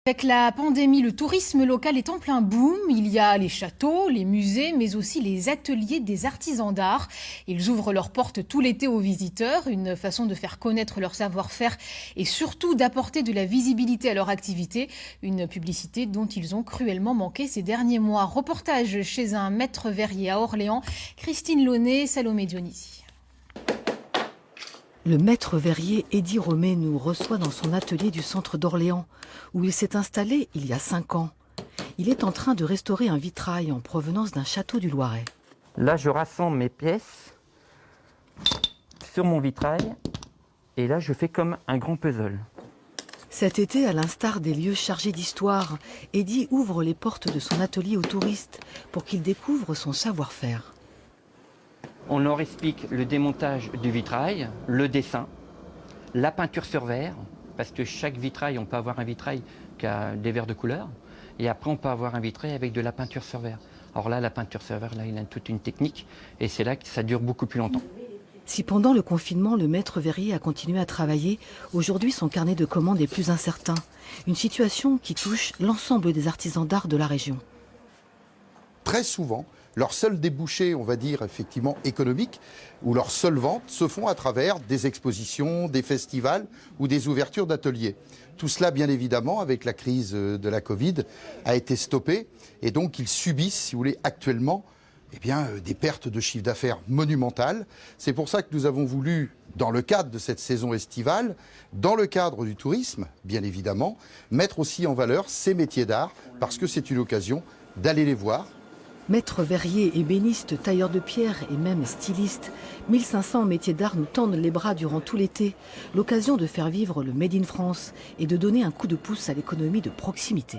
Avec la pandémie, le tourisme local est en plein boom. Il y a les châteaux, les musées, mais aussi les ateliers des artisans d'art. Ils ouvrent leurs portes tout l'été aux visiteurs, une façon de faire connaître leur savoir-faire et surtout d'apporter de la visibilité à leur activité. Une publicité dont ils ont cruellement manqué ces derniers mois. Reportage chez un maître verrier à Orléans. Christine Launay, Salomé Dionisi. Le maître verrier Eddy Romé nous reçoit dans son atelier du centre d'Orléans, où il s'est installé il y a 5 ans. Il est en train de restaurer un vitrail en provenance d'un château du Loiret. Là, je rassemble mes pièces sur mon vitrail et là, je fais comme un grand puzzle. Cet été, à l'instar des lieux chargés d'histoire, Eddy ouvre les portes de son atelier aux touristes pour qu'ils découvrent son savoir-faire. On leur explique le démontage du vitrail, le dessin, la peinture sur verre, parce que chaque vitrail, on peut avoir un vitrail qui a des verres de couleur, et après on peut avoir un vitrail avec de la peinture sur verre. Alors là, la peinture sur verre, là, il a toute une technique, et c'est là que ça dure beaucoup plus longtemps. Si pendant le confinement, le maître verrier a continué à travailler, aujourd'hui son carnet de commandes est plus incertain. Une situation qui touche l'ensemble des artisans d'art de la région. Très souvent, leur seul débouché, on va dire effectivement économique, ou leur seule vente se font à travers des expositions, des festivals ou des ouvertures d'ateliers. Tout cela, bien évidemment, avec la crise de la Covid, a été stoppé et donc ils subissent, si vous voulez, actuellement, des pertes de chiffre d'affaires monumentales. C'est pour ça que nous avons voulu, dans le cadre de cette saison estivale, dans le cadre du tourisme, bien évidemment, mettre aussi en valeur ces métiers d'art parce que c'est une occasion d'aller les voir. Maître verrier, ébéniste, tailleur de pierre et même styliste, 1500 métiers d'art nous tendent les bras durant tout l'été. L'occasion de faire vivre le Made in France et de donner un coup de pouce à l'économie de proximité.